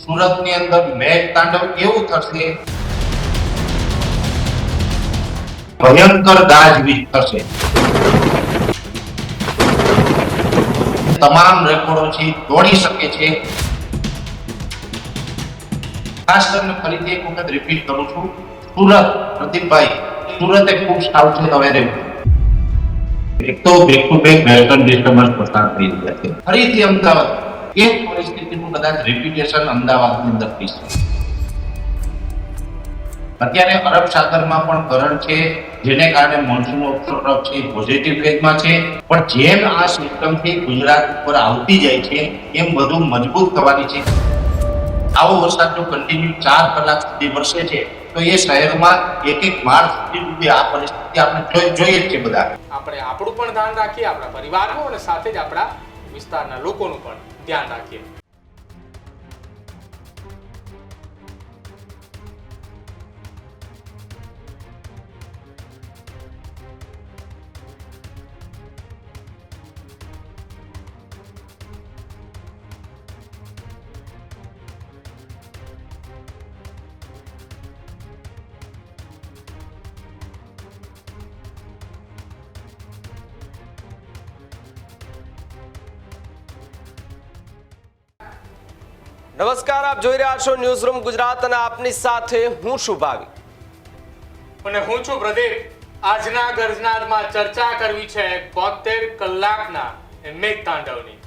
સુરતની અંદર મેઘ તાંડવ કેવું થશે, ભયંકર ગાજવીજ થશે. તમામ રેકોર્ડો છે તોડી શકે છે. ખાસ કરીને ફરીથી એક વખત રિપીટ કરું છું, સુરત પ્રદીપભાઈ, સુરતે ખૂબ સાવચેત હવે રહેવું. એક તો back to back western disturbance પસાર થઈ રહ્યા છે. ફરીથી અમદાવાદ એ પરિસ્થિતિનું કદાચ રિપીટેશન અમદાવાદની અંદર થઈ શકે. અત્યારે અરબ સાગરમાં પણ કરંટ છે, જેને કારણે મોન્સૂન ઓબ્સર્વ છે પોઝિટિવ ફેઝમાં છે. પણ જેમ આ સિસ્ટમથી ગુજરાત ઉપર આવતી જાય છે એમ વધુ મજબૂત થવાની છે. આવો વરસાદ જો કન્ટિન્યુ 4 કલાક સુધી વરસે છે તો એ શહેરમાં એક માળ સુધી આ પરિસ્થિતિ આપણે જોઈએ જ છે. બધા આપણે આપણું પણ ધ્યાન રાખીએ, આપણા પરિવારનું અને સાથે જ આપણા વિસ્તારના લોકોનું પણ ધ્યાન રાખીએ. નમસ્કાર, આપ જોઈ રહ્યા છો ન્યૂઝ રૂમ ગુજરાત અને આપની સાથે હું શુભાવી અને હું છું પ્રદીપ. આજના ગર્જનાદમાં ચર્ચા કરવી છે 72 કલાકના મેઘ તાંડવની.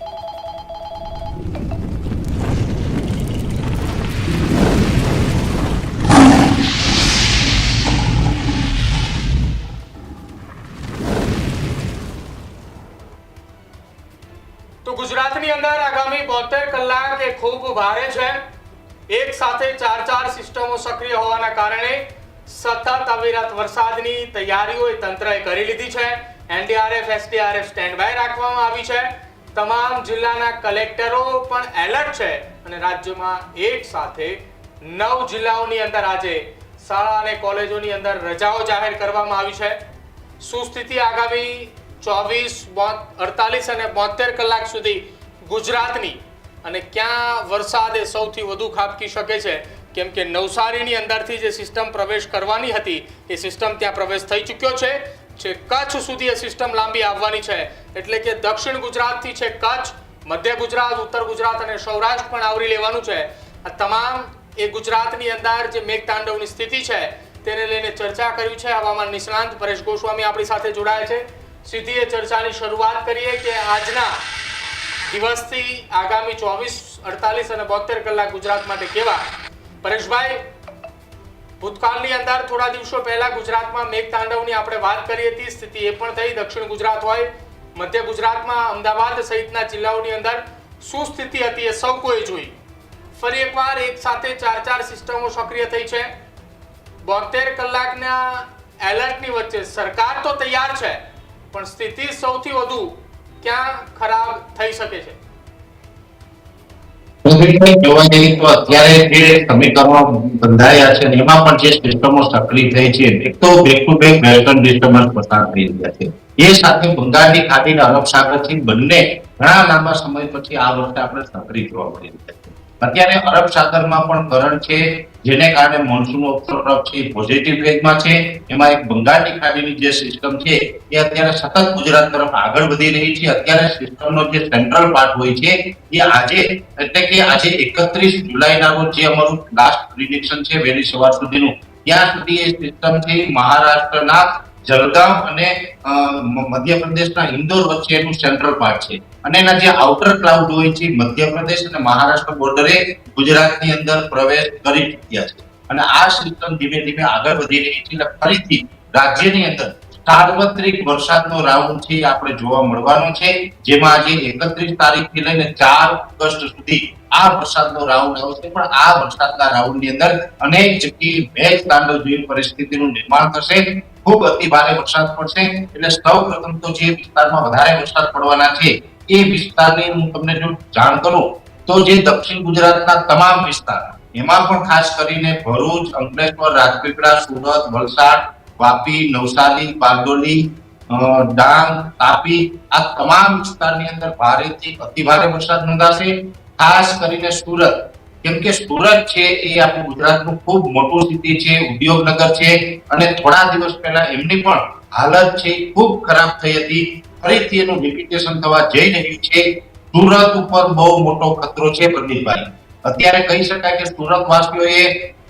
તો ગુજરાતની અંદર આગામી 72 કલાક એ ખૂબ ભારે છે. એક સાથે 4 સિસ્ટમો સક્રિય હોવાના કારણે સતત અવિરત વરસાદની તૈયારીઓ તંત્રએ કરી લીધી છે. એનડીઆરએફ, એસડીઆરએફ સ્ટેન્ડ બાય રાખવામાં આવી છે. તમામ જિલ્લાના કલેક્ટરો પણ એલર્ટ છે અને રાજ્યમાં એક સાથે 9 જિલ્લાઓની અંદર આજે શાળા અને કોલેજોની અંદર રજાઓ જાહેર કરવામાં આવી છે. શું સ્થિતિ આગામી 24, 48 અને 72 કલાક સુધી ગુજરાતની અને ક્યાં વરસાદ સૌથી વધુ ખાબકી શકે છે? કેમ કે નવસારીની અંદરથી જે સિસ્ટમ પ્રવેશ કરવાની હતી એ સિસ્ટમ ત્યાં પ્રવેશ થઈ ચૂક્યો છે. કચ્છ સુધી એ સિસ્ટમ લાંબી આવવાની છે, એટલે કે દક્ષિણ ગુજરાતથી છે કચ્છ, મધ્ય ગુજરાત, ઉત્તર ગુજરાત અને સૌરાષ્ટ્ર પણ આવરી લેવાનું છે. આ તમામ એ ગુજરાતની અંદર જે મેઘતાંડવની સ્થિતિ છે તેને લઈને ચર્ચા કરવી છે. હવામાન નિષ્ણાંત પરેશ ગોસ્વામી આપણી સાથે જોડાયા છે. સીધી એ ચર્ચાની શરૂઆત કરીએ કે આજના દિવસથી આગામી 24, 48 અને 72 કલાક ગુજરાત માટે કેવા. પરેશભાઈ, ભૂતકાળની અંદર થોડા દિવસો પહેલા ગુજરાતમાં મેઘતાંડવની આપણે વાત કરી હતી. સ્થિતિ એ પણ થઈ, દક્ષિણ ગુજરાત હોય, મધ્ય ગુજરાતમાં અમદાવાદ સહિતના જિલ્લાઓની અંદર શું સ્થિતિ હતી એ સૌ કોઈ જોઈ. ફરી એકવાર એક સાથે 4 સિસ્ટમો સક્રિય થઈ છે. 72 કલાકના એલર્ટની વચ્ચે સરકાર તો તૈયાર છે, પણ સ્થિતિ સૌથી વધુ ક્યાં ખરાબ થઈ શકે છે? જોવા જઈએ તો અત્યારે જે સમીકરણો બંધાયા છે એમાં પણ જે સિસ્ટમો સક્રિય થઈ છે, એક તો back to back western disturbance પસાર થઈ રહ્યા છે. એ સાથે બંગાળની ખાડી અરબ સાગરથી બંને ઘણા લાંબા સમય પછી આ વર્ષે આપણે સક્રિય જોવા મળી રહ્યા છે. અત્યારે અરબ સાગરમાં પણ કરંટ છે, જેને કારણે મોન્સૂન ઓબ્સર્વ છે પોઝિટિવ ફેઝમાં છે. એમાં એક બંગાળની ખાડીની જે સિસ્ટમ છે એ અત્યારે સતત ગુજરાત તરફ આગળ વધી રહી છે. અત્યારે સિસ્ટમનો જે સેન્ટ્રલ પાર્ટ હોય છે એ આજે, એટલે કે આજે 31 જુલાઈના રોજ જે અમારું લાસ્ટ પ્રિડિક્શન છે વહેલી સવાર સુધીનું, ત્યાં સુધી એ સિસ્ટમ છે મહારાષ્ટ્રના જલગામ અને મધ્યપ્રદેશના ઇન્દોર વચ્ચેનું સેન્ટ્રલ પાર્ટ છે. અને એના જે આઉટર ક્લાઉડ હોય છે મધ્યપ્રદેશ અને મહારાષ્ટ્ર બોર્ડરે ગુજરાતની અંદર પ્રવેશ કરી ચૂક્યા છે. અને આ સિસ્ટમ ધીમે ધીમે આગળ વધી રહી છે. એટલે ફરીથી રાજ્યની અંદર સાર્વત્રિક વરસાદનો રાઉન્ડ છે આપણે જોવા મળવાનો છે, જેમાં આજે 31 તારીખથી લઈને 4 ઓગસ્ટ સુધી આ વરસાદનો રાઉન્ડ આવશે. પણ આ વરસાદના રાઉન્ડની અંદર અનેક જગ્યાએ મેઘ તાંડવ જેવી પરિસ્થિતિનું નિર્માણ થશે. ખૂબ અતિ ભારે વરસાદ પડશે. એટલે સૌ પ્રથમ તો જે વિસ્તારમાં વધારે વરસાદ પડવાના છે એ વિસ્તારની હું તમને જો જાણ કરું તો જે દક્ષિણ ગુજરાતના તમામ વિસ્તાર, એમાં પણ ખાસ કરીને ભરૂચ, અંકલેશ્વર, રાજપીપળા, સુરત, વલસાડ, વાપી, નવસારી, બારડોલી, ડાંગ, તાપી, આ તમામ વિસ્તારની અંદર ભારેથી અતિ ભારે વરસાદ નોંધાશે. ખાસ કરીને સુરત, કેમ કે સુરત છે એ આપણું ગુજરાતનું ખૂબ મોટું સિટી છે, ઉદ્યોગનગર છે, અને થોડા દિવસ પહેલા એમની પણ હાલત છે એ ખૂબ ખરાબ થઈ હતી. ફરીથી એનું રિપીટેશન થવા જઈ રહ્યું છે. સુરત ઉપર બહુ મોટો ખતરો છે પ્રદીપભાઈ. અત્યારે કહી શકાય કે સુરત વાસીઓએ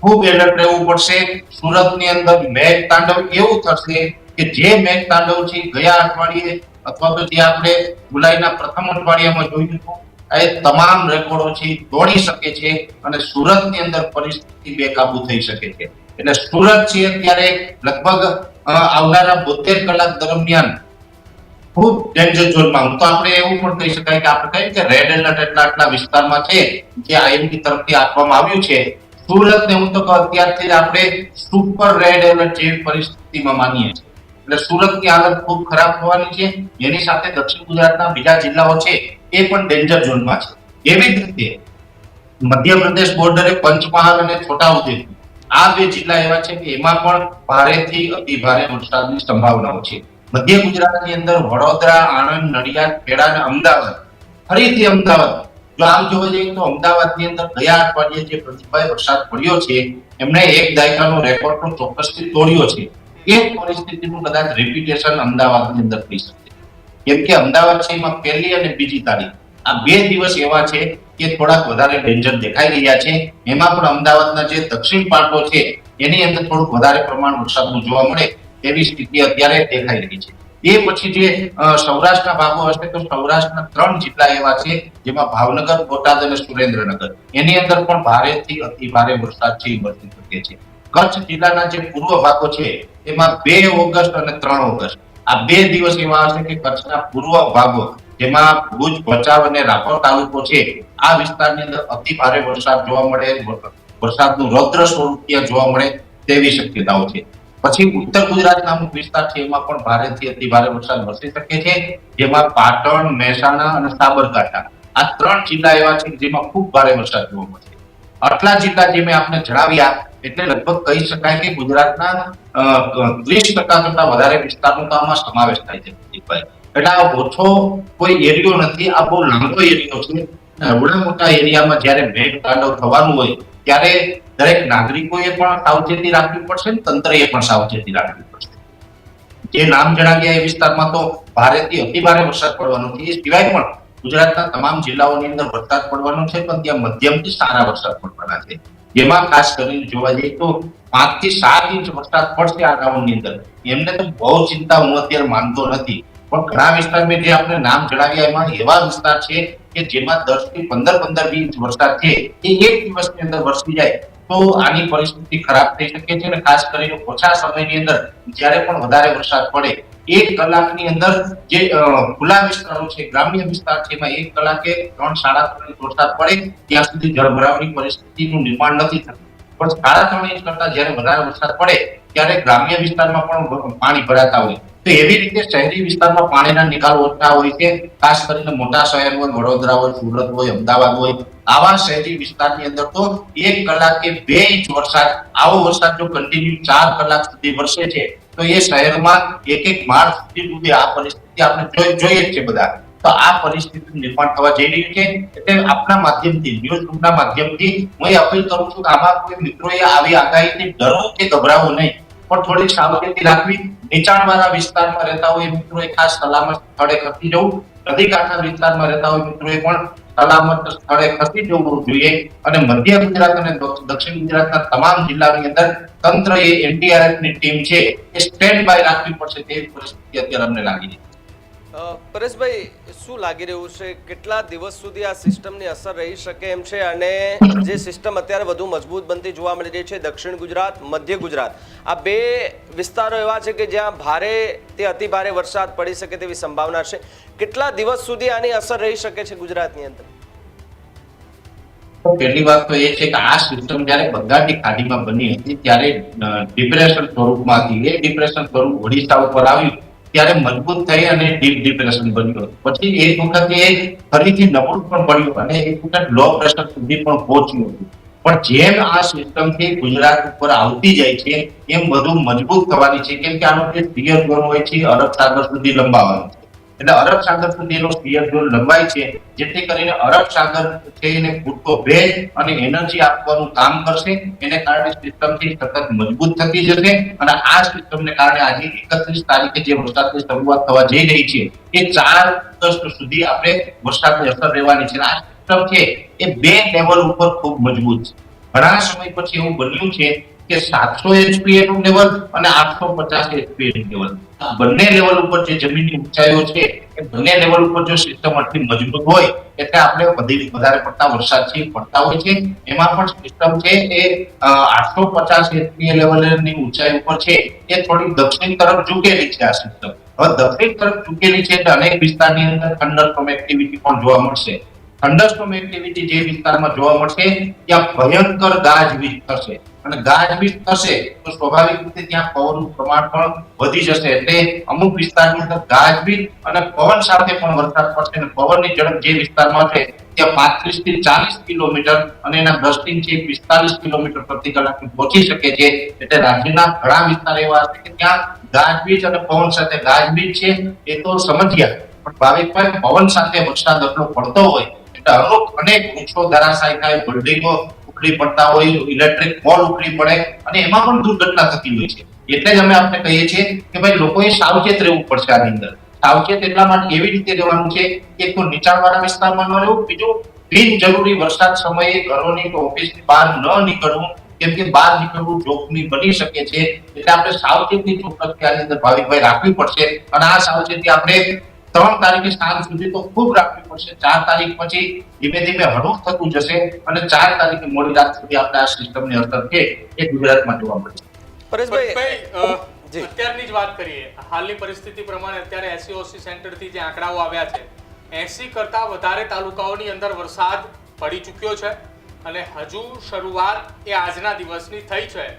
ખૂબ એલર્ટ રહેવું પડશે. સુરતની અંદર મેઘ તાંડવ એવું થશે કે જે મેઘ તાંડવ છે ગયા અઠવાડિયે અથવા તો જે આપણે જુલાઈના પ્રથમ અઠવાડિયામાં જોયું હતું, એ તમામ રેકોર્ડો છે તોડી શકે છે અને સુરતની અંદર પરિસ્થિતિ બેકાબુ થઈ શકે છે. એટલે સુરત છે અત્યારે લગભગ આવનારા 72 કલાક દરમિયાન ખૂબ ડેન્જર ઝોનમાં. હું તો આપણે એવું પણ કહી શકાય કે આપણે કહીએ કે રેડ એલર્ટ એટલા આટલા વિસ્તારમાં છે જે આઈએમડી તરફથી આપવામાં આવ્યું છે. સુરતને હું તો કહું અત્યારથી જ આપણે સુપર રેડ એલર્ટ જેવી પરિસ્થિતિમાં માનીએ છીએ. એટલે સુરતની હાલત ખૂબ ખરાબ થવાની છે. એની સાથે દક્ષિણ ગુજરાતના બીજા જિલ્લાઓ છે એ પણ ડેન્જર ઝોનમાં છે. એવી જ રીતે મધ્યપ્રદેશ બોર્ડરે પંચમહાલ અને છોટાઉદેપુર આ બે જિલ્લા એવા છે કે એમાં પણ ભારેથી અતિ ભારે વરસાદની સંભાવનાઓ છે. મધ્ય ગુજરાતની અંદર વડોદરા, આણંદ, નડિયાદ, ખેડા અને અમદાવાદ. ફરીથી અમદાવાદ, જો આમ જોવા જઈએ તો અમદાવાદની અંદર ગયા અઠવાડિયે જે પ્રતિભાય વરસાદ પડ્યો છે એમણે એક દાયકાનો રેકોર્ડ પણ ચોક્કસથી તોડ્યો છે. એ પરિસ્થિતિનું કદાચ રિપીટેશન અમદાવાદની અંદર થઈ શકે. કેમ કે અમદાવાદ છે એમાં 1લી અને 2જી તારીખ આ 2 દિવસ એવા છે કે થોડાક વધારે ડેન્જર દેખાઈ રહ્યા છે. એમાં પણ અમદાવાદના જે દક્ષિણ પાટો છે એની અંદર થોડુંક વધારે પ્રમાણ વરસાદનું જોવા મળે એવી સ્થિતિ અત્યારે દેખાઈ રહી છે. એ પછી જે સૌરાષ્ટ્રના ભાગો હશે તો સૌરાષ્ટ્રના 3 જિલ્લા એવા છે જેમાં ભાવનગર, બોટાદ અને સુરેન્દ્રનગર. એની અંદર પણ ભારેથી અતિ ભારે વરસાદ છે એ વરસી શકે છે. કચ્છ જિલ્લાના જે પૂર્વ ભાગો છે એમાં 2 ઓગસ્ટ અને 3 ઓગસ્ટ આ 2 દિવસ એવા હશે કે કચ્છના પૂર્વ ભાગો જેમાં ભુજ, ભચાઉ અને રાપર તાલુકો છે આ વિસ્તારની અંદર અતિ ભારે વરસાદ જોવા મળે, વરસાદનું રૌદ્ર સ્વરૂપ ત્યાં જોવા મળે તેવી શક્યતાઓ છે. પછી ઉત્તર ગુજરાતના અમુક વિસ્તાર છે એમાં પણ ભારેથી અતિ ભારે વરસાદ વરસી શકે છે, જેમાં પાટણ, મહેસાણા અને સાબરકાંઠા આ 3 જિલ્લા એવા છે જેમાં ખૂબ ભારે વરસાદ જોવા મળશે. આટલા જિલ્લા જે મેં આપને જણાવ્યા એટલે લગભગ કહી શકાય કે ગુજરાતના 30% કરતા વધારે વિસ્તારનો તો આમાં સમાવેશ થાય છે. એટલે આ ઓછો કોઈ એરિયો નથી, આ બહુ લાંબો એરિયો છે. એવડા મોટા એરિયામાં જ્યારે મેઘ તાંડવ થવાનું હોય ત્યારે દરેક નાગરિકોએ પણ સાવચેતી રાખવી પડશે અને તંત્રએ પણ સાવચેતી રાખવી પડશે. જે નામ જણાવ્યા એ વિસ્તારમાં તો ભારેથી અતિ ભારે વરસાદ પડવાનો છે. એ સિવાય પણ ગુજરાતના તમામ જિલ્લાઓની અંદર વરસાદ પડવાનો છે, પણ ત્યાં મધ્યમથી સારા વરસાદ પડવાના છે. જેમાં ખાસ કરીને જોવા જઈએ તો 5 થી 7 ઇંચ વરસાદ પડશે આ રાઉન્ડની અંદર. એમને તો બહુ ચિંતા હું અત્યારે માનતો નથી, પણ ઘણા વિસ્તારમાં જે આપણે નામ જણાવ્યા એમાં એવા વિસ્તાર છે કે જેમાં 10 થી 15-20 ઇંચ વરસાદ છે એ એક દિવસની અંદર વરસી જાય તો આની પરિસ્થિતિ ખરાબ થઈ શકે છે. અને ખાસ કરીને ઓછા સમયની અંદર જ્યારે પણ વધારે વરસાદ પડે 1 કલાકની અંદર જે ખુલ્લા વિસ્તારો છે, ગ્રામ્ય વિસ્તાર છે એમાં 1 કલાકે 3-3.5 ઇંચ વરસાદ પડે ત્યાં સુધી જળભરાવની પરિસ્થિતિનું નિર્માણ નથી થતું. પણ 3.5 ઇંચ કરતા જ્યારે વધારે વરસાદ પડે ત્યારે ગ્રામ્ય વિસ્તારમાં પણ પાણી ભરાતા હોય. તો એવી રીતે શહેરી વિસ્તારમાં પાણીના નિકાલ ઓછા હોય છે. ખાસ કરીને મોટા શહેર હોય, વડોદરા હોય, સુરત હોય, અમદાવાદ હોય, આવા શહેરી વિસ્તારની અંદર તો 1 કલાકે 2 ઇંચ વરસાદ, આવો વરસાદ જો કન્ટિન્યુ 4 કલાક સુધી વરસે છે તો એ શહેરમાં 1-1 માળ સુધી ડૂબે. આ પરિસ્થિતિ આપણે જોઈએ જ છે બધા. તો આ પરિસ્થિતિનું નિર્માણ થવા જઈ રહ્યું છે. એટલે આપના માધ્યમથી, ન્યૂઝ રૂમના માધ્યમથી હું એ અપીલ કરું છું કે આમાં કોઈ મિત્રોએ આવી આગાહીથી ડરવું કે ગભરાવું નહીં, પણ થોડી સાવચેતી રાખવી. નીચાણવાળા વિસ્તારમાં રહેતા હોય મિત્રોએ ખાસ સલામત સ્થળે ખસી જવું. નદી કાંઠા વિસ્તારમાં રહેતા હોય મિત્રોએ પણ સલામત સ્થળે ખસી જવું જોઈએ. અને મધ્ય ગુજરાત અને દક્ષિણ ગુજરાતના તમામ જિલ્લાની અંદર તંત્રએ એનડીઆરએફની ટીમ છે એ સ્ટેન્ડ બાય રાખવી પડશે તેવી પરિસ્થિતિ અત્યારે અમને લાગી રહી છે. પરેશભાઈ, શું લાગી રહ્યું છે, કેટલા દિવસ સુધી આ સિસ્ટમની અસર રહી શકે એમ છે? અને જે સિસ્ટમ અત્યારે વધુ મજબૂત બનતી જોવા મળી રહી છે, દક્ષિણ ગુજરાત, મધ્ય ગુજરાત, આ 2 વિસ્તારો એવા છે કે જ્યાં ભારે તે અતિ ભારે વરસાદ પડી શકે તેવી સંભાવના છે. કેટલા દિવસ સુધી આની અસર રહી શકે છે ગુજરાતની અંદર? પહેલી વાત તો એ છે કે આ સિસ્ટમ જ્યારે બંગાળની ખાડીમાં બની હતી ત્યારે ડિપ્રેશન સ્વરૂપમાં હતી. એ ડિપ્રેશન સ્વરૂપ ઓડિશા ઉપર આવ્યું ત્યારે મજબૂત થઈ અને ડીપ ડિપ્રેશન બન્યું. પછી એક વખત એ ફરીથી નબળું પણ પડ્યું અને એક વખત લો પ્રેશર સુધી પણ પહોંચ્યું હતું. પણ જેમ આ સિસ્ટમથી ગુજરાત ઉપર આવતી જાય છે એમ બધું મજબૂત થવાની છે. કેમ કે આનો જે પિયર ઝોન હોય છે અરબ સાગર સુધી લંબાવવાનો છે. એટલે અરબ સાગર સુધી એનો સ્ફિયર ઝોન લંબાય છે, જેથી કરીને અરબ સાગર છે એને પૂરતો ભેજ અને એનર્જી આપવાનું કામ કરશે. એને કારણે સિસ્ટમથી સતત મજબૂત થતી જશે અને આ સિસ્ટમને કારણે આજે 31 તારીખે જે વરસાદની શરૂઆત થવા જઈ રહી છે એ 4 ઓગસ્ટ સુધી આપણે વરસાદની અસર રહેવાની છે. આ સિસ્ટમ છે એ બે લેવલ ઉપર ખૂબ મજબૂત છે. ઘણા સમય પછી એવું બન્યું છે કે 700 એચપીએ નું લેવલ અને 850 એચપીએ નું લેવલ, આ બંને લેવલ ઉપર જે જમીનની ઊંચાઈઓ છે એ બંને લેવલ ઉપર જો સિસ્ટમ આટલી મજબૂત હોય એટલે આપણે વધારે પડતા વરસાદ છે પડતા હોય છે. એમાં પણ સિસ્ટમ છે એ 850 એચપીએ લેવલની ઊંચાઈ ઉપર છે એ થોડી દક્ષિણ તરફ ઝૂકેલી છે. આ સિસ્ટમ હવે દક્ષિણ તરફ ઝૂકેલી છે એટલે અનેક વિસ્તારની અંદર થંડરસ્ટોર્મ એક્ટિવિટી પણ જોવા મળશે. થંડરસ્ટોર્મ એક્ટિવિટી જે વિસ્તારમાં જોવા મળશે ત્યાં ભયંકર ગાજવીજ થશે અને ગાજવીજ થશે તો સ્વાભાવિક રીતે ત્યાં પવનનું પ્રમાણ પણ વધી જશે. એટલે અમુક વિસ્તારની અંદર ગાજવીજ અને પવન સાથે પણ વરસાદ પડશે અને પવનની ઝડપ જે વિસ્તારમાં છે ત્યાં 35 થી 40 કિલોમીટર અને એના ગસ્ટિંગ છે 45 કિલોમીટર પ્રતિ કલાક પહોંચી શકે છે. એટલે રાજ્યના ઘણા વિસ્તાર એવા હશે કે ત્યાં ગાજવીજ અને પવન સાથે ગાજવીજ છે એ તો સમજ્યા, પણ ભાવિકભાઈ પવન સાથે વરસાદ એટલો પડતો હોય એટલે અનેક વૃક્ષો ધરાશાયી થાય, બિલ્ડિંગો ઉખડી પડતા હોય, ઇલેક્ટ્રિક પોલ ઉખડી પડે અને એમાં પણ દુર્ઘટના થતી હોય છે. એટલે જ અમે આપણે કહીએ છીએ કે ભાઈ લોકોએ સાવચેત રહેવું પડશે. આની અંદર સાવચેત એટલા માટે એવી રીતે રહેવાનું છે કે તો નીચાણવાળા વિસ્તારમાં ન રહેવું, બીજું બિનજરૂરી વરસાદ સમયે ઘરોની કે ઓફિસની બહાર ન નીકળવું, કેમ કે બહાર નીકળવું જોખમી બની શકે છે. એટલે આપણે સાવચેતી ચોક્કસ આની અંદર ભાવિકભાઈ રાખવી પડશે અને આ સાવચેતી આપણે 3 તારીખે સાંજ સુધી તો ખૂબ રાખવી પડશે. 4 તારીખ પછી ધીમે ધીમે હળવું થતું જશે અને 4 તારીખે મોડી રાત સુધી આપણે આ સિસ્ટમની અસર છે એ ગુજરાતમાં જોવા મળશે. પરેશભાઈ, અત્યારની જ વાત કરીએ, હાલની પરિસ્થિતિ પ્રમાણે અત્યારે એસસીઓસી સેન્ટરથી જે આંકડાઓ આવ્યા છે 80 કરતા વધારે તાલુકાઓની અંદર વરસાદ પડી ચૂક્યો છે અને હજુ શરૂઆત એ આજના દિવસની થઈ છે.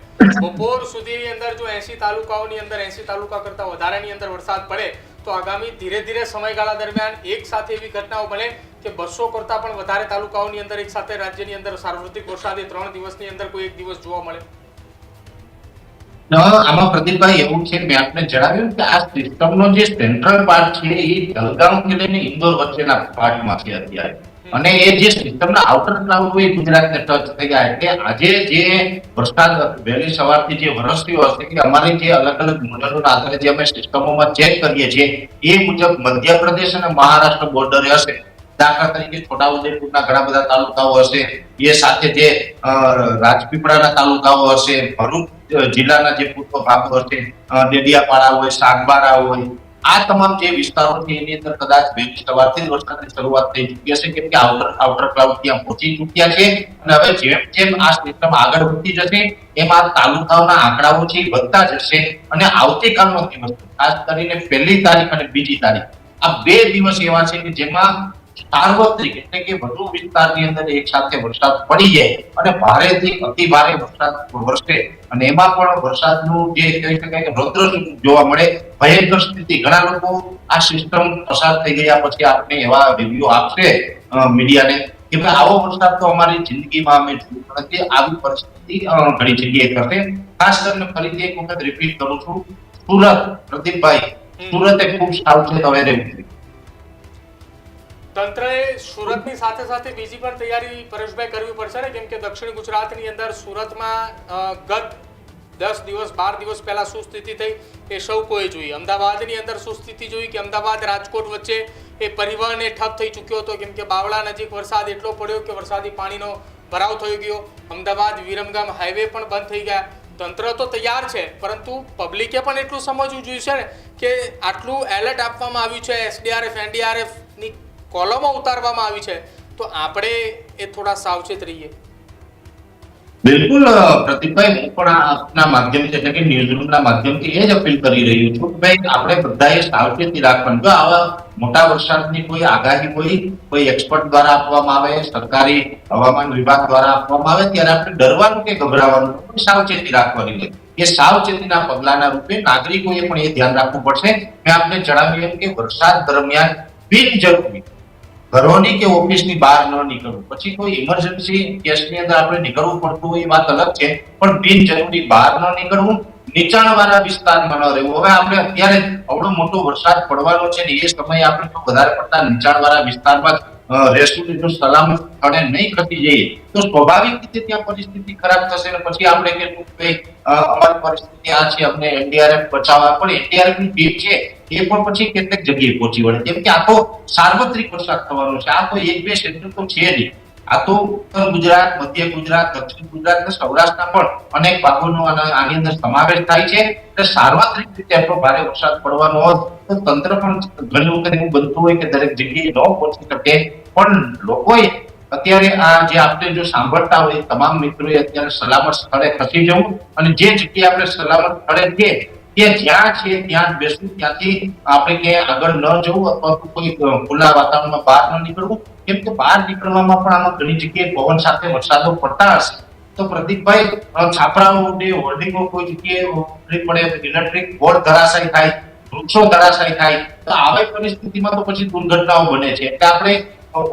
બપોર સુધીની અંદર જો 80 તાલુકાઓની અંદર 80 તાલુકા કરતા વધારેની અંદર વરસાદ પડે તો આગામી ધીરે ધીરે સમયગાળા દરમિયાન એક સાથે એવી ઘટનાઓ બને કે 200 કરતા પણ વધારે તાલુકાઓની અંદર એક સાથે રાજ્યની અંદર સાર્વત્રિક વરસાદ 3 દિવસની અંદર કોઈ એક દિવસ જોવા મળે. આમાં પ્રદીપભાઈ એવું છે, મેં આપને જણાવ્યું કે આ સિસ્ટમનો જે સેન્ટ્રલ પાર્ટ છે એ જલગાંવથી લઈને ઇન્દોર વચ્ચેના પાર્ટમાં છે અત્યારે અને એ જે સિસ્ટમના આઉટર ક્લાઉડ હોય ગુજરાતને ટચ થઈ ગયા. એટલે આજે જે વરસાદ વહેલી સવારથી જે વરસ્યો હશે કે અમારી જે અલગ અલગ મોડેલોના આધારે જે અમે સિસ્ટમોમાં ચેક કરીએ છીએ એ મુજબ મધ્યપ્રદેશ અને મહારાષ્ટ્ર બોર્ડરે હશે. દાખલા તરીકે છોટાઉદેપુરના ઘણા બધા તાલુકાઓ હશે, એ સાથે જે રાજપીપળાના તાલુકાઓ હશે, ભરૂચ જિલ્લાના જે પૂર્વ ભાગો હશે, ડેડિયાપાડા હોય, સાગબારા હોય, આ તમામ જે વિસ્તારો છે એની અંદર કદાચ વહેલી સવારથી જ વરસાદની શરૂઆત થઈ ચૂકી હશે કેમ કે આઉટર ક્લાઉડ ત્યાં પહોંચી ચૂક્યા છે અને હવે જેમ જેમ આ સિસ્ટમ આગળ વધતી જશે એમ આ તાલુકાઓના આંકડાઓ છે વધતા જશે અને આવતીકાલનો દિવસ ખાસ કરીને 1 તારીખ અને 2 તારીખ આ 2 દિવસ એવા છે કે જેમાં સાર્વત્રિક એટલે કે વધુ વિસ્તારની અંદર એક સાથે વરસાદ પડી જાય અને ભારેથી અતિ ભારે વરસાદ વરસે અને એમાં પણ વરસાદનું જે કહી શકાય કે રૌદ્ર જોવા મળે, ભયંકર સ્થિતિ. ઘણા લોકો આ સિસ્ટમ પસાર થઈ ગયા પછી આપણે એવા રિવ્યુ આપશે મીડિયાને કે ભાઈ આવો વરસાદ તો અમારી જિંદગીમાં અમે જોયું નથી. આવી પરિસ્થિતિ ઘણી જગ્યાએ થશે. ખાસ કરીને ફરીથી એક વખત રિપીટ કરું છું, સુરત પ્રદીપભાઈ, સુરતે ખૂબ સાવચેત હવે રહેવું જોઈએ. તંત્રએ સુરતની સાથે સાથે બીજી પણ તૈયારી પરેશભાઈ કરવી પડશે ને, કેમ કે દક્ષિણ ગુજરાતની અંદર સુરતમાં ગત 10 દિવસ 12 દિવસ પહેલા શું સ્થિતિ થઈ એ સૌ કોઈ જોઈ. અમદાવાદની અંદર શું સ્થિતિ જોઈ કે અમદાવાદ રાજકોટ વચ્ચે એ પરિવહન એ ઠપ થઈ ચૂક્યો હતો કેમ કે બાવળા નજીક વરસાદ એટલો પડ્યો કે વરસાદી પાણીનો ભરાવ થઈ ગયો. અમદાવાદ વિરમગામ હાઈવે પણ બંધ થઈ ગયા. તંત્ર તો તૈયાર છે પરંતુ પબ્લિકે પણ એટલું સમજવું જોઈશે ને કે આટલું એલર્ટ આપવામાં આવ્યું છે, એસડીઆરએફ એનડીઆરએફ ની કોલમો ઉતારવામાં આવી છે તો આપણે એ થોડા સાવચેત રહીએ. બિલકુલ પ્રદીપભાઈ, હું પણ આપના માધ્યમથી એટલે કે ન્યૂઝરૂમના માધ્યમથી એ જ અપીલ કરી રહ્યું છું કે ભાઈ આપણે બધાએ સાવચેતી રાખવાની. જો આવા મોટા વરસાદની કોઈ આગાહી કોઈ એક્સપર્ટ દ્વારા આપવામાં આવે, સરકારી હવામાન વિભાગ દ્વારા આપવામાં આવે ત્યારે આપણે ડરવાનું કે ગભરાવાનું, સાવચેતી રાખવાની હોય. એ સાવચેતીના પગલાના રૂપે નાગરિકોએ પણ એ ધ્યાન રાખવું પડશે. મેં આપને જણાવ્યું એમ કે વરસાદ દરમિયાન બિનજરૂરી ઘરોની કે ઓફિસની બહાર ન નીકળવું. પછી કોઈ ઇમરજન્સી કેસની અંદર આપણે નીકળવું પડતું હોય એ વાત અલગ છે, પણ બિનજરૂરી બહાર ન નીકળવું, નીચાણવાળા વિસ્તારમાં ન રહેવું. હવે આપણે અત્યારે આવડો મોટો વરસાદ પડવાનો છે ને એ સમયે આપણે જો વધારે પડતા નીચાણવાળા વિસ્તારમાં રહેશું ને જો સલામત સ્થળે નહીં ખસી જઈએ તો સ્વાભાવિક રીતે ત્યાં પરિસ્થિતિ ખરાબ થશે ને પછી આપણે કેટલું અમારી પરિસ્થિતિ આ છે, અમને એનડીઆરએફ બચાવવા પણ એનડીઆરએફ ની ટીમ છે એ પણ પછી કેટલીક જગ્યાએ પહોંચી વળે. જેમ કે આ તો સાર્વત્રિક વરસાદ થવાનો છે, આ તો એક બે ક્ષેત્ર તો છે નહીં. આ તો ઉત્તર ગુજરાત, મધ્ય ગુજરાત, દક્ષિણ ગુજરાત અને સૌરાષ્ટ્રના પણ અનેક ભાગોનો આની અંદર સમાવેશ થાય છે. એટલે સાર્વત્રિક રીતે એટલો ભારે વરસાદ પડવાનો હોત તો તંત્ર પણ ઘણી વખત એવું બનતું હોય કે દરેક જગ્યાએ ન પહોંચી શકે. પણ લોકોએ અત્યારે આ જે આપણે જો સાંભળતા હોય તમામ મિત્રોએ અત્યારે સલામત સ્થળે ખસી જવું અને જે જગ્યાએ આપણે સલામત સ્થળે છીએ કે જ્યાં છે ત્યાં જ બેસવું, ત્યાંથી આપણે ક્યાંય આગળ ન જવું અથવા તો કોઈ ખુલ્લા વાતાવરણમાં બહાર ન નીકળવું. કેમ કે બહાર નીકળવામાં પણ આમાં ઘણી જગ્યાએ પવન સાથે વરસાદો પડતા હશે તો પ્રદીપભાઈ છાપરાઓ ઉડે, હોર્ડિંગો કોઈ જગ્યાએ ઉડે પડે, ઇલેક્ટ્રિક પોલ ધરાશાયી થાય, વૃક્ષો ધરાશાયી થાય તો આવી પરિસ્થિતિમાં તો પછી દુર્ઘટનાઓ બને છે. એટલે આપણે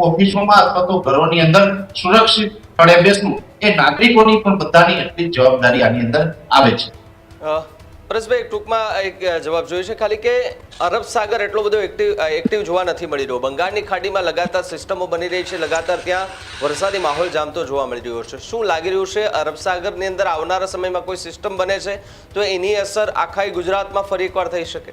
ઓફિસોમાં અથવા તો ઘરોની અંદર સુરક્ષિત સ્થળે બેસવું એ નાગરિકોની પણ બધાની એટલી જવાબદારી આની અંદર આવે છે. પરેશભાઈ ટૂંકમાં એક જવાબ જોઈએ છે ખાલી કે અરબ સાગર એટલો બધો એક્ટિવ જોવા નથી મળી રહ્યો. બંગાળની ખાડીમાં લગાતાર સિસ્ટમો બની રહી છે, લગાતાર ત્યાં વરસાદી માહોલ જામતો જોવા મળી રહ્યો છે. શું લાગી રહ્યું છે અરબ સાગરની અંદર આવનારા સમયમાં કોઈ સિસ્ટમ બને છે તો એની અસર આખા ગુજરાતમાં ફરી એકવાર થઈ શકે?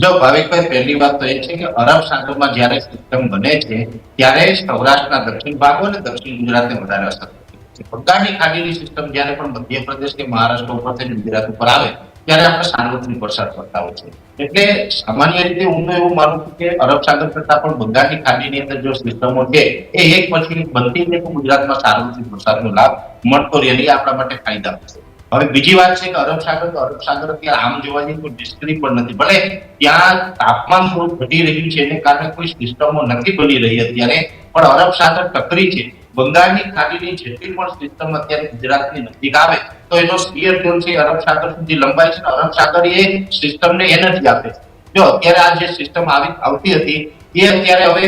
જો ભાવિકભાઈ, પહેલી વાત તો એ છે કે અરબ સાગરમાં જ્યારે સિસ્ટમ બને છે ત્યારે સૌરાષ્ટ્રના દક્ષિણ ભાગો અને દક્ષિણ ગુજરાતને વધારે અસર થતી હોય છે. બંગાળની ખાડીની સિસ્ટમ જ્યારે પણ મધ્યપ્રદેશ કે મહારાષ્ટ્ર ઉપરથી ગુજરાત ઉપર આવે ત્યારે આપણે સાર્વત્રિક વરસાદ પડતા હોય છે. એટલે સામાન્ય રીતે હું તો એવું માનું છું કે અરબ સાગર કરતા પણ બંગાળની ખાડીની અંદર જો સિસ્ટમો છે એ એક પછી બનતી રહે તો ગુજરાતમાં સાર્વત્રિક વરસાદનો લાભ મળતો રહે એ આપણા માટે ફાયદા છે. હવે બીજી વાત છે કે અરબ સાગર અત્યારે આમ જોવા જઈએ તો ડિસ્ટરી પણ નથી. ભલે ત્યાં તાપમાન થોડું ઘટી રહ્યું છે એને કારણે કોઈ સિસ્ટમો નથી બની રહી અત્યારે, પણ અરબ સાગર ટકરી છે. બંગાળની ખાડીની જેટલી પણ સિસ્ટમ અત્યારે ગુજરાતની નજીક આવે તો એનો સ્પીયર ઝોન છે અરબ સાગર સુધી લંબાય છે. અરબ સાગર એ સિસ્ટમને એનર્જી આપે છે. જો અત્યારે આ જે સિસ્ટમ આવતી હતી એ અત્યારે હવે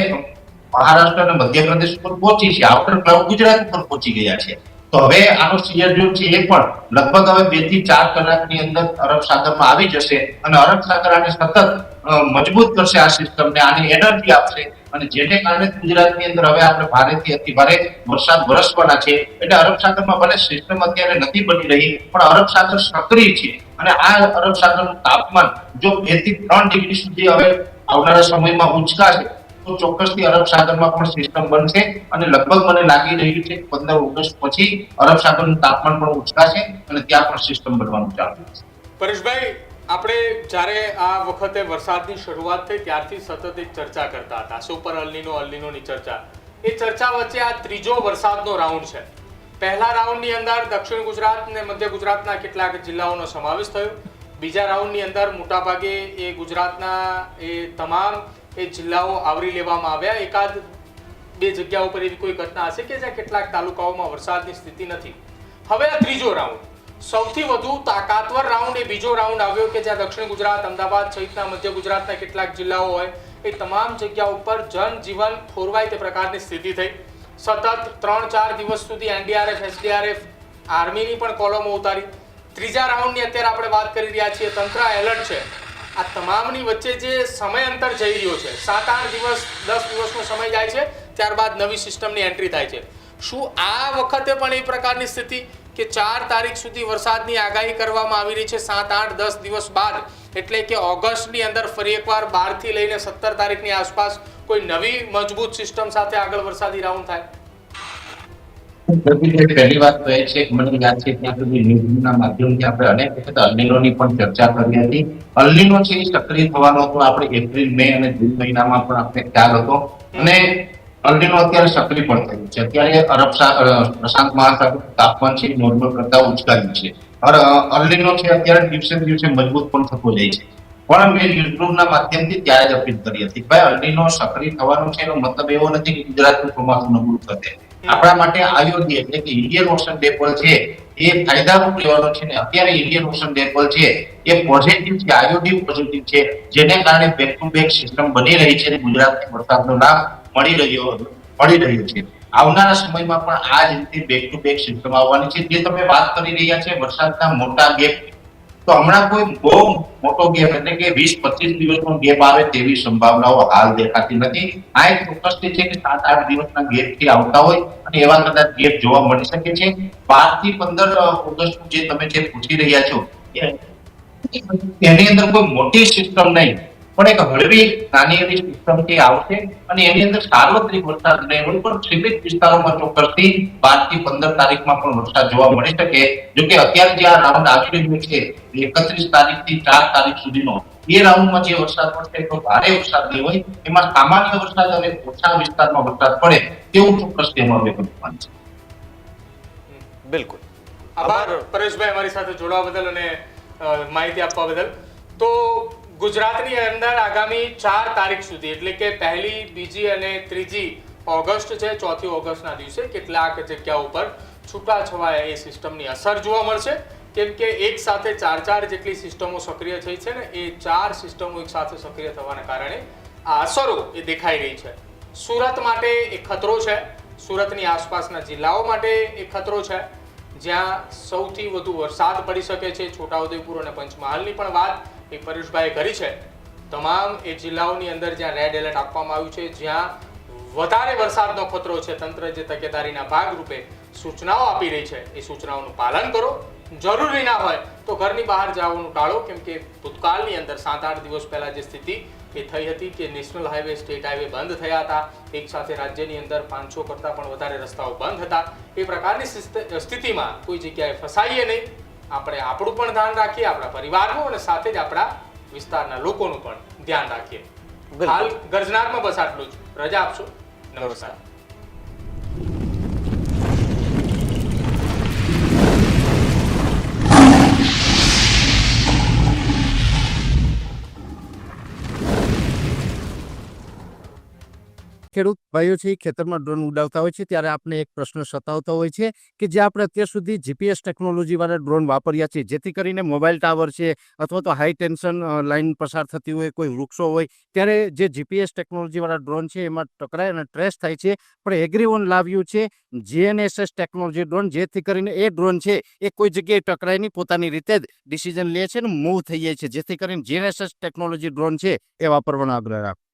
મહારાષ્ટ્ર અને મધ્યપ્રદેશ ઉપર પહોંચી છે, આઉટર ક્લાઉડ ગુજરાત ઉપર પહોંચી ગયા છે. તો હવે આનો સ્પીયર ઝોન છે એ પણ લગભગ હવે 2 થી 4 કલાકની અંદર અરબ સાગરમાં આવી જશે અને અરબ સાગર આને સતત મજબૂત કરશે, આ સિસ્ટમને આને એનર્જી આપશે અને જેને કારણે ગુજરાતની અંદર હવે આપણે ભારેથી અતિ ભારે વરસાદ વરસવાના છે. એટલે અરબ સાગરમાં ભલે સિસ્ટમ અત્યારે નથી બની રહી પણ અરબ સાગર સક્રિય છે અને આ અરબ સાગરનું તાપમાન જો 2 થી 3 ડિગ્રી સુધી હવે આવનારા સમયમાં ઊંચકાશે તો ચોક્કસથી અરબ સાગરમાં પણ સિસ્ટમ બનશે અને લગભગ મને લાગી રહ્યું છે 15 ઓગસ્ટ પછી અરબ સાગરનું તાપમાન પણ ઊંચકાશે અને ત્યાં પણ સિસ્ટમ બનવાનું ચાલુ થશે. પરેશભાઈ, આપણે જ્યારે આ વખતે વરસાદની શરૂઆત થઈ ત્યારથી સતત એક ચર્ચા કરતા હતા, સુપર અલ્નીનોની ચર્ચા. એ ચર્ચા વચ્ચે આ ત્રીજો વરસાદનો રાઉન્ડ છે. પહેલા રાઉન્ડની અંદર દક્ષિણ ગુજરાત અને મધ્ય ગુજરાતના કેટલાક જિલ્લાઓનો સમાવેશ થયો. બીજા રાઉન્ડની અંદર મોટાભાગે એ ગુજરાતના એ તમામ એ જિલ્લાઓ આવરી લેવામાં આવ્યા. એકાદ બે જગ્યાઓ પર એવી કોઈ ઘટના હશે કે જ્યાં કેટલાક તાલુકાઓમાં વરસાદની સ્થિતિ નથી. હવે આ ત્રીજો રાઉન્ડ, સૌથી વધુ તાકાતવર રાઉન્ડ એ બીજો રાઉન્ડ આવ્યો કે જ્યાં દક્ષિણ ગુજરાત, અમદાવાદ સહિતના મધ્ય ગુજરાતના કેટલાક જિલ્લાઓ હોય એ તમામ જગ્યા ઉપર જનજીવન ખોરવાય તે પ્રકારની સ્થિતિ થઈ. સતત 3-4 દિવસ સુધી એનડીઆરએફ, એસડીઆરએફ, આર્મીની પણ કોલમો ઉતારી. ત્રીજા રાઉન્ડની અત્યારે આપણે વાત કરી રહ્યા છીએ, તંત્ર એલર્ટ છે. આ તમામની વચ્ચે જે સમય અંતર જઈ રહ્યો છે, 7-8 દિવસ 10 દિવસનો સમય જાય છે, ત્યારબાદ નવી સિસ્ટમની એન્ટ્રી થાય છે. શું આ વખતે પણ એ પ્રકારની સ્થિતિ કે 4 તારીખ સુધી વરસાદની આગાહી કરવામાં આવી રહી છે, 7-8-10 દિવસ બાદ, એટલે કે ઓગસ્ટની અંદર ફરી એકવાર 12 થી લઈને 17 તારીખની આસપાસ કોઈ નવી મજબૂત સિસ્ટમ સાથે આગળ વરસાદી રાઉન્ડ થાય? પહેલી વાત તો એ છે કે મને યાદ છે ત્યાં સુધી ન્યૂઝના માધ્યમથી આપણે અનેક વખત અલ્નીનોની પણ ચર્ચા કરી હતી. અલ્નીનો છે એ સક્રિય થવાનો હતો આપણે એપ્રિલ, મે અને જૂન મહિનામાં પણ આપણે ખ્યાલ હતો અને અલ્નીનો અત્યારે સક્રિય પણ થયું છે. અત્યારે પ્રશાંત મહાસાગર તાપમાન છે નોર્મલ કરતા ઉચકાયું છે. અલ્નીનો છે અત્યારે દિવસે દિવસે મજબૂત પણ થતો જાય છે. પણ મેં ન્યૂઝરૂમના માધ્યમથી ત્યારે જ અપીલ કરી હતી ભાઈ અલ્નીનો સક્રિય થવાનો છે એનો મતલબ એવો નથી કે ગુજરાતનું ચોમાસું નબળું થશે. આપણા માટે આયોડી એટલે કે ઇન્ડિયન ઓશન ડેપોલ છે એ ફાયદારૂપ લેવાનો છે ને અત્યારે ઇન્ડિયન ઓશન ડેપોલ છે એ પોઝિટિવ છે, આયોડી પોઝિટિવ છે, જેને કારણે બેક ટુ બેક સિસ્ટમ બની રહી છે અને ગુજરાતને વરસાદનો લાભ મળી રહ્યો છે. આવનારા સમયમાં પણ આ જ રીતે બેક ટુ બેક સિસ્ટમ આવવાની છે. જે તમે વાત કરી રહ્યા છે વરસાદના મોટા ગેપ, તો હમણાં કોઈ બહુ મોટો ગેપ એટલે કે 20-25 દિવસનો ગેપ આવે તેવી સંભાવનાઓ હાલ દેખાતી નથી. આ એક ચોક્કસથી છે કે 7-8 દિવસના ગેપથી આવતા હોય અને એવા કદાચ ગેપ જોવા મળી શકે છે. 12 થી 15 ઓગસ્ટનું જે તમે જે પૂછી રહ્યા છો એની અંદર કોઈ મોટી સિસ્ટમ નહીં, પણ એક હળવી નાની એવી સિસ્ટમથી આવશે અને એની અંદર સાર્વત્રિક વરસાદ નહીં હોય પણ સીમિત વિસ્તારોમાં ચોક્કસથી 12 થી 15 તારીખમાં પણ વરસાદ જોવા મળી શકે. જોકે અત્યારે જે આ રાઉન્ડ આવી રહ્યો છે 31 તારીખથી 4 તારીખ સુધીનો, એ રાઉન્ડમાં જે વરસાદ પડશે તો ભારે વરસાદ નહીં હોય, એમાં સામાન્ય વરસાદ અને ઓછા વિસ્તારમાં વરસાદ પડે તેવું ચોક્કસ તેમાં અનુમાન છે. બિલકુલ, આભાર પરેશભાઈ અમારી સાથે જોડાવા બદલ અને માહિતી આપવા બદલ. તો ગુજરાતની અંદર આગામી 4 તારીખ સુધી એટલે કે 1લી, 2જી અને 3જી ઓગસ્ટ છે, 4થી ઓગસ્ટના દિવસે કેટલાક જગ્યાઓ ઉપર છૂટાછવાયા એ સિસ્ટમની અસર જોવા મળશે. કેમ કે એક સાથે 4 જેટલી સિસ્ટમો સક્રિય થઈ છે ને, એ 4 સિસ્ટમો એક સાથે સક્રિય થવાના કારણે આ અસરો એ દેખાઈ રહી છે. સુરત માટે એક ખતરો છે, સુરતની આસપાસના જિલ્લાઓ માટે એક ખતરો છે જ્યાં સૌથી વધુ વરસાદ પડી શકે છે. છોટાઉદેપુર અને પંચમહાલની પણ વાત એ પરેશભાઈએ કરી છે. તમામ એ જિલ્લાઓની અંદર જ્યાં રેડ એલર્ટ આપવામાં આવ્યું છે, જ્યાં વધારે વરસાદનો ખતરો છે, તંત્ર જે તકેદારીના ભાગરૂપે સૂચનાઓ આપી રહી છે એ સૂચનાઓનું પાલન કરો. જરૂરી ના હોય તો ઘરની બહાર જવાનું ટાળો. કેમ કે ભૂતકાળની અંદર 7-8 દિવસ પહેલા જે સ્થિતિ એ થઈ હતી કે નેશનલ હાઈવે, સ્ટેટ હાઈવે બંધ થયા હતા, એક સાથે રાજ્યની અંદર 500 કરતાં પણ વધારે રસ્તાઓ બંધ હતા. એ પ્રકારની સ્થિતિમાં કોઈ જગ્યાએ ફસાઈએ નહીં. આપણે આપણું પણ ધ્યાન રાખીએ, આપણા પરિવારનું અને સાથે જ આપણા વિસ્તારના લોકોનું પણ ધ્યાન રાખીએ. હાલ ગર્જનારમાં બસ આટલું જ. રજા આપશો. નમસ્કાર. ખેડૂત ભાઈઓ છે ખેતરમાં ડ્રોન ઉડાવતા હોય છે ત્યારે આપણે એક પ્રશ્ન સતાવતો હોય છે કે જે આપણે અત્યાર સુધી જીપીએસ ટેકનોલોજી વાળા ડ્રોન વાપર્યા છે, જેથી કરીને મોબાઈલ ટાવર છે અથવા તો હાઈ ટેન્શન લાઈન પસાર થતી હોય, કોઈ વૃક્ષો હોય, ત્યારે જે જીપીએસ ટેકનોલોજી વાળા ડ્રોન છે એમાં ટકરાય અને ટ્રેસ થાય છે. પણ એગ્રીવન લાવ્યું છે જીએનએસએસ ટેકનોલોજી ડ્રોન, જેથી કરીને એ ડ્રોન છે એ કોઈ જગ્યાએ ટકરાય નહીં, પોતાની રીતે જ ડિસિઝન લે છે અને મૂવ થઈ જાય છે. જેથી કરીને જીએનએસએસ ટેકનોલોજી ડ્રોન છે એ વાપરવાનો આગ્રહ રાખો.